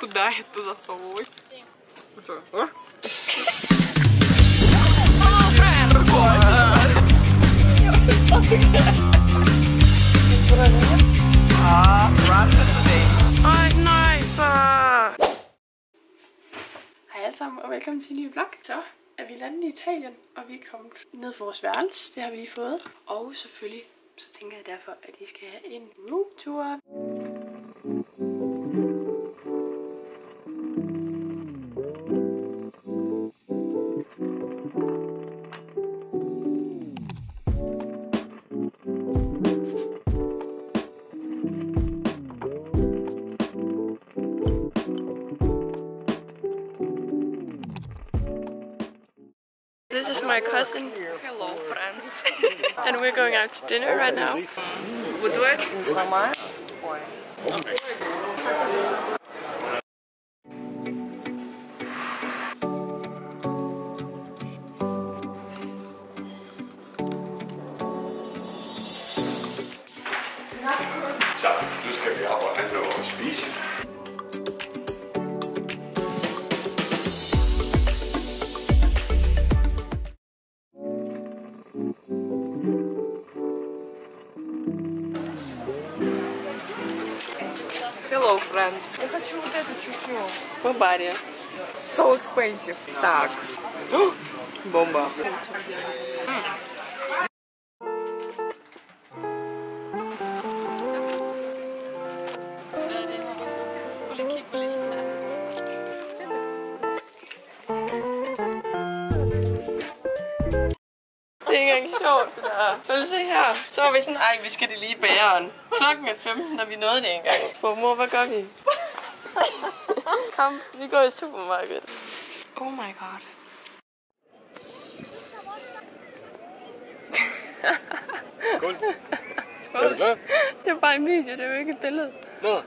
Куда это засовывать? Hello, friend! Russia today. Nice! Hej alle sammen, og velkommen til en ny vlog. Så er vi landet i Italien, og vi er kommet ned på vores værelse. Det har vi lige fået. Og selvfølgelig, så tænker jeg derfor, at I skal have en roomtour. This is my cousin. Hello, friends. And we're going out to dinner right now. Would work? Okay. Så, nu skal vi op og handle og spise. Hello, friends. Я хочу вот эту чушню. Бабария. So expensive. Так. Бомба. Det er ikke engang sjovt, det der. Så vil du se her. Så var vi sådan, ej, vi skal det lige i bageren. Klokken er 15, når vi nåede det engang. For mor, hvad gør vi? Kom, vi går i supermarkedet. Oh my god. Skål. Skål. Er du klar? Det er bare en video, det er jo ikke et billede. Nå.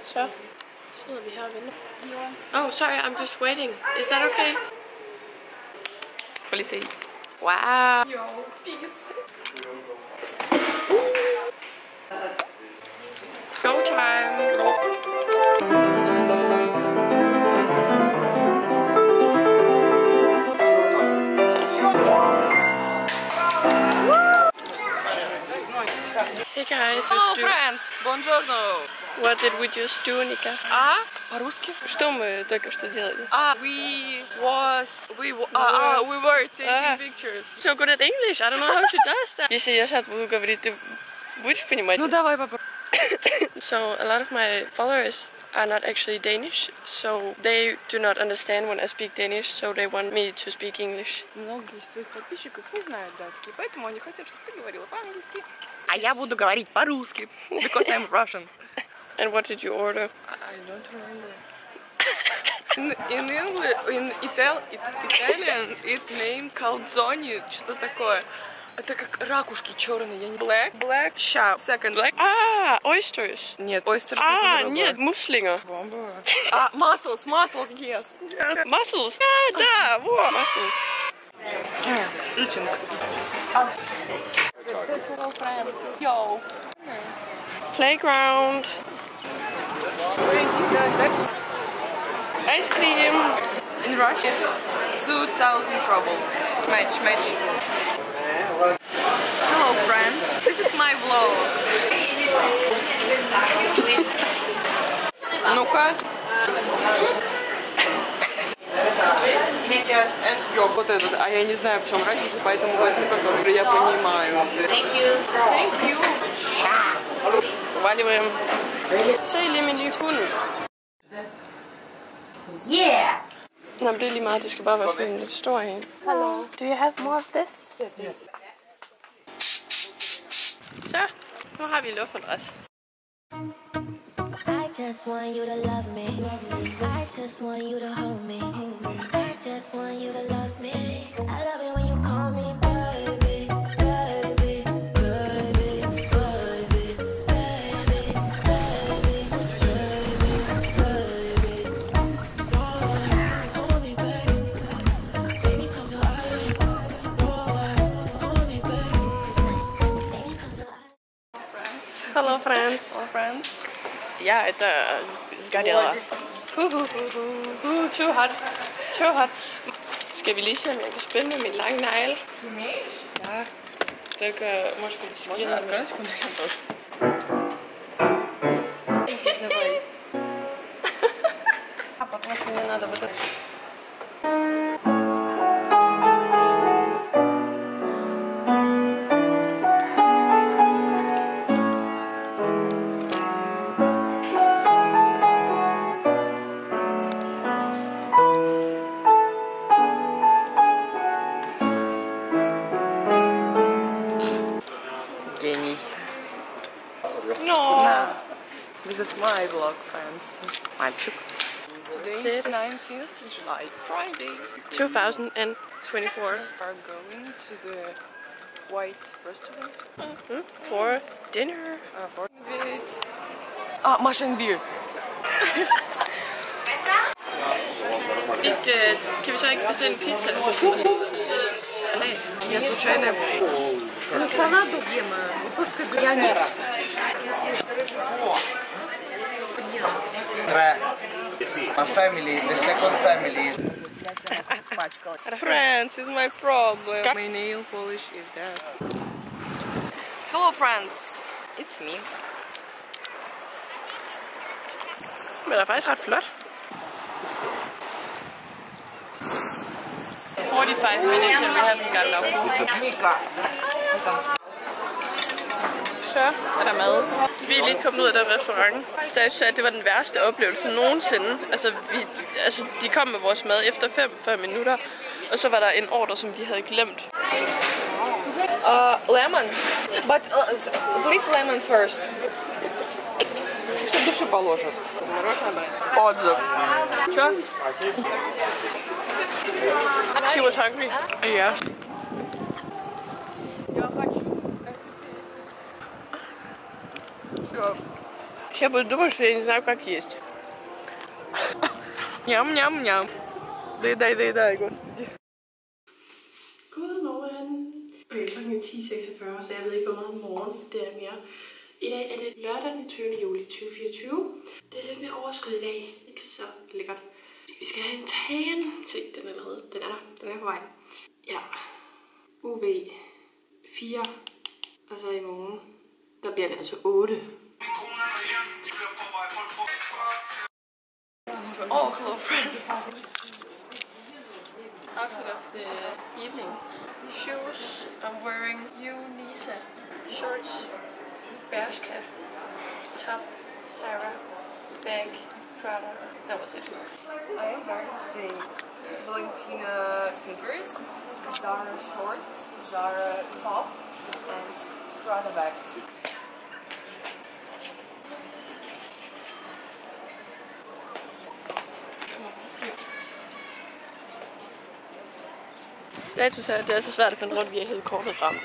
Så sidder vi her og venter. Oh, sorry, I'm just waiting. Is that okay? Prøv lige se. Wow. Yo, peace. Go time. Hey guys, Hello, friends. Buongiorno. what did we just do, Nika? По-русски? Что мы только что делали? We were taking pictures. So good at English. I don't know how she does that. Если я сейчас буду говорить, ты будешь понимать? Ну давай попробуем. So a lot of my followers are not actually Danish, so they do not understand when I speak Danish, so they want me to speak English. Многие из твоих подписчиков не знают датский, поэтому они хотят, чтобы ты говорила по-английски. А я буду говорить по-русски, because I'm Russian. And what did you order? I don't remember. In English, in Italian, it named calzone, что-то такое. Это как ракушки черные, я не... Black, ща, second. Black? Oysters. Нет, oysters. Нет, muslinger. Бомба. Mussels, yes. Mussels. Да, вот. Mussels. Eating. Yo. Playground. Ice cream. In Russia, 2,000 rubles. Match. Hello, friends. This is my vlog. Ну-ка. Yes, and йог, вот этот. А я не знаю, в чем разница, поэтому возьму, который я понимаю. Thank you. Thank you. Валиваем. Se lige min nye hund. Yeah. Nå, men det er lige meget. Det skal bare være sådan en lidt stor en. Hello. Do you have more of this? Yes. Så, nu har vi luftmadras. I just want you to love me. I just want you to hold me. I just want you to love me. I love it when you call me baby, baby, baby, baby, baby, baby, baby, baby. Call me baby, baby come to Ireland. Call me baby, baby come to Hello friends. Hello friends. Ja, это сгорело. Too hot. Too hot. Skal vi lige se, om jeg kan spille med min lange negle? Ja. Так, может быть, можно открыть контакт? Давай. А потому что мне надо вот это. Гений. No. This is my vlog, friends. Мальчик. Today is 19th July, Friday. 2024. Are going to the White Restaurant For dinner. for this. Машин beer. Kan vi så ikke bestille en pizza? Я случайно... Салату ем, просто я не... My family, the second family is Friends is my problem. My nail polish is there. Hello friends, it's me. Men det er faktisk ret flot. 45 minutes and we haven't gotten our food. Så er der mad. Vi er lige kommet ud af den restaurant. Status sagde, at det var den værste oplevelse nogensinde. Altså, de kom med vores mad efter 5 minutter. Og så var der en ordre, som de havde glemt. Lemon, but please lemon first. Что души положит? Отзыв. Så. He was hungry. Yeah. Я буду думать, что я не знаю, как есть. Ням-ням-ням. Доедай, господи. Godmorgen. Okay, klokken er 10.46, så jeg ved ikke, hvor meget morgen det er mere. I dag er det lørdag den 20. juli 2024. Det er lidt mere overskud i dag. Ikke så lækkert. Vi skal have en tagen. Se, den er allerede. Den er der. Den er på vej. Ja. UV 4. Og så i morgen, der bliver det altså 8. Oh, hello friends. Outfit of the evening. Shoes. I'm wearing Nisa. Shorts. Bershka. Top. Zara. Bag. Prada. That was it. I am wearing today Valentina sneakers, Zara shorts, Zara top, and Prada bag. Status er, at det er så svært at finde rundt, vi har hævet kortet frem.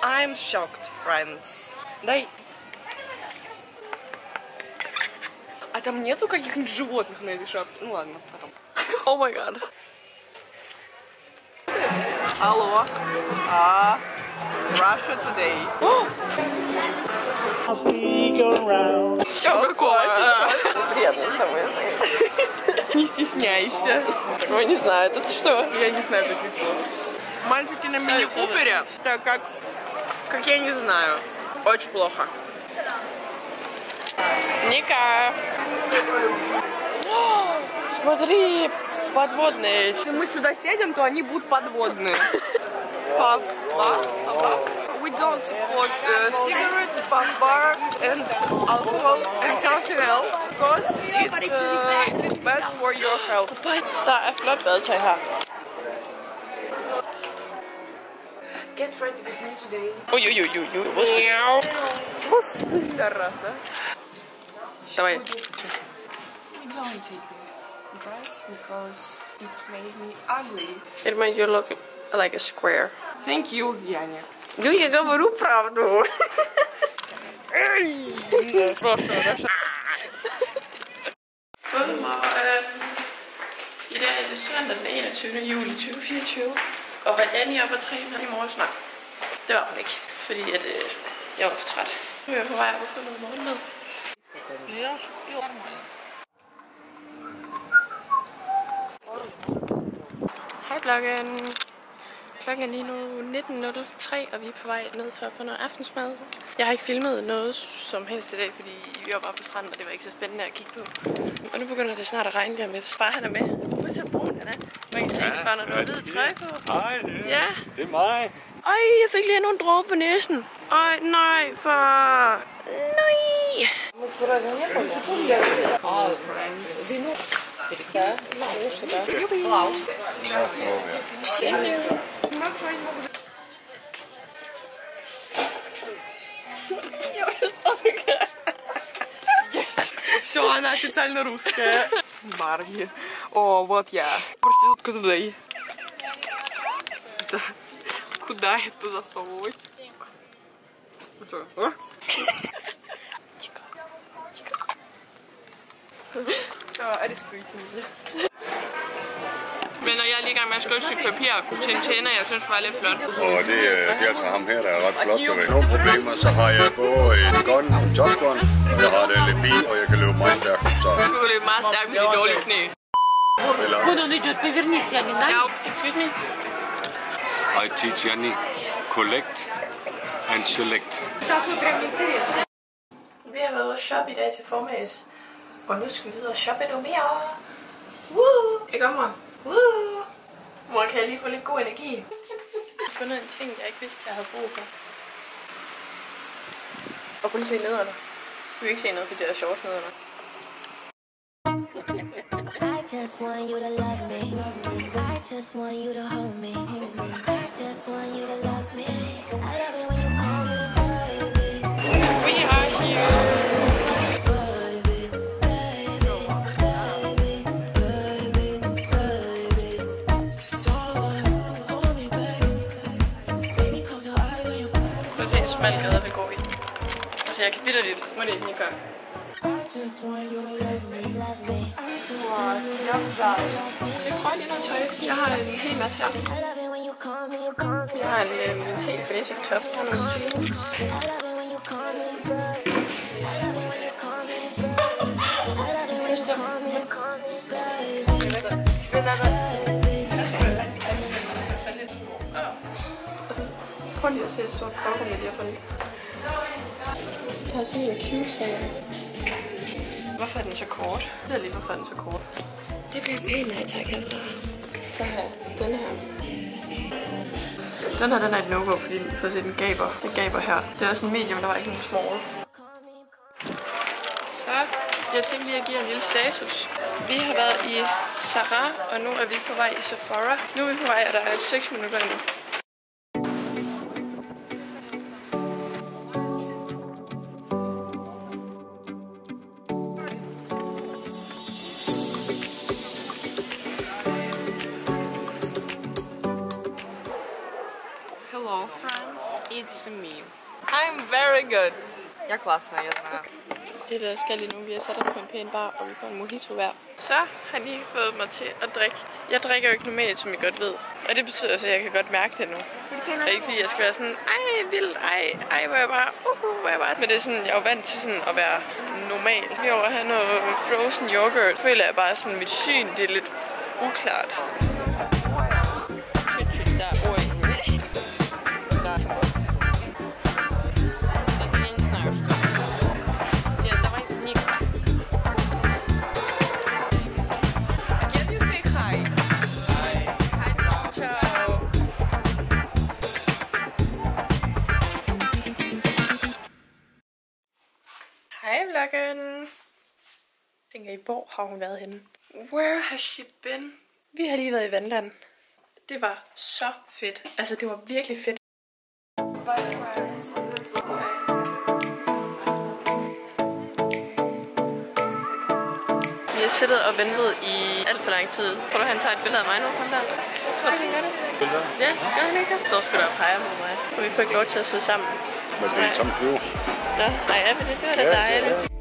I'm shocked, friends. Дай. А там нету каких-нибудь животных на этой шапке? Ну ладно, потом. Oh my god. Алло. Russia Today. Что такое? Приятно с тобой. Не стесняйся. Такого не знаю, это что? Я не знаю таких слов. Мальчики на мини-купере, так как я не знаю. Очень плохо. Ника! Смотри, подводные. Если мы сюда сядем, то они будут подводные. Puff bar. We don't support cigarettes, puff bar, and alcohol and something else because it is bad for your health. Der er flot badetøj her. Get ready with me today. Мяу. Тараса. Давай. We don't take this dress because it made me ugly. It made you look like a square. Thank you, Яня. Ну, я говорю правду. I dag er det søndag den 21. juli 2024, og var Janni oppe at træne i morges? Nej, det var hun ikke, fordi at, jeg var for træt. Nu er jeg på vej op og få noget morgenmad. Hej vloggen. Klokken er lige nu 19.03, og vi er på vej ned for at få noget aftensmad. Jeg har ikke filmet noget som helst i dag, fordi vi var bare på stranden, og det var ikke så spændende at kigge på. Og nu begynder det snart at regne lige om lidt. Far, han er med. Hvor så brun han er. Man kan se, far, når du har hvid trøje på. Hej, det er mig. Ej, jeg fik lige nogle dråber på næsen. Ej, nej, for... Nej! Все, она официально русская. Барби. О, вот я. Проститутка туда. Да. Куда это засовывать? Все, арестуйте меня. Men når jeg er lige i gang med at skrive et stykke papir til en tjener, jeg synes var lidt flot. Og det er altså ham her, der er ret flot. Med nogle problemer, så har jeg både en gun, en top gun, og jeg har et LB, og jeg kan løbe meget stærkt. Så... Du kan løbe meget stærkt med de dårlige knæ. Куда он идет? Повернись, Яни, да? Ja, excuse me. I teach Janni collect and select. Vi har været ude at shoppe i dag til formiddags. Og nu skal vi videre og shoppe endnu mere. Woo! Ikke om mig? Woo! Mor, kan jeg lige få lidt god energi? Jeg har fundet en ting, jeg ikke vidste, jeg havde brug for. Og prøv lige se nederne. Du kan ikke se noget, fordi det er shorts nederne. I just want you to love me. I just want you to hold me. I just want you to love me. I love it when you call me baby. We are here. Jeg kan bitte lidt, så må det ikke gøre. Jeg prøver lige noget tøj. Jeg har en hel masse her. Jeg har en helt basic top. Jeg har nogle jeans. Prøv lige at se et sort kogum, jeg lige har fundet. Jeg har sådan en Q-sager. Hvorfor er den så kort? Det er lige, hvorfor er den så kort. Det bliver pænt, nej tak herfra. Så har jeg den her. Den er et no-go, fordi prøv at se, den gaber. Den gaber her. Det er også en medium, der var ikke nogen small. Så jeg tænkte lige at give en lille status. Vi har været i Zara, og nu er vi på vej i Sephora. Nu er vi på vej, og der er 6 minutter endnu. Hello, friends. It's me. I'm very good. Jeg er классная, jeg знаю. Det der skal lige nu. Vi har sat os på en pæn bar, og vi får en mojito hver. Så har de fået mig til at drikke. Jeg drikker jo ikke normalt, som I godt ved. Og det betyder så, at jeg kan godt mærke det nu. Det er ikke fordi, jeg skal være sådan, ej, vildt, ej, hvor jeg bare, hvor jeg bare. Men det er sådan, jeg er jo vant til sådan at være normal. Vi over at have noget frozen yoghurt. Føler jeg bare sådan, mit syn, det er lidt uklart. Hej vloggen. Tænker I, hvor har hun været henne? Where has she been? Vi har lige været i Vandland. Det var så fedt. Altså det var virkelig fedt. Vi har siddet og ventet i alt for lang tid. Tror du, han tager et billede af mig nu? Kom der. Tror du, han gør det? Billeder? Ja, gør han ikke det? Så skulle der pege mod mig. Og vi får ikke lov til at sidde sammen. Men det er samme flyve. Nå, nej, men det var da dejligt.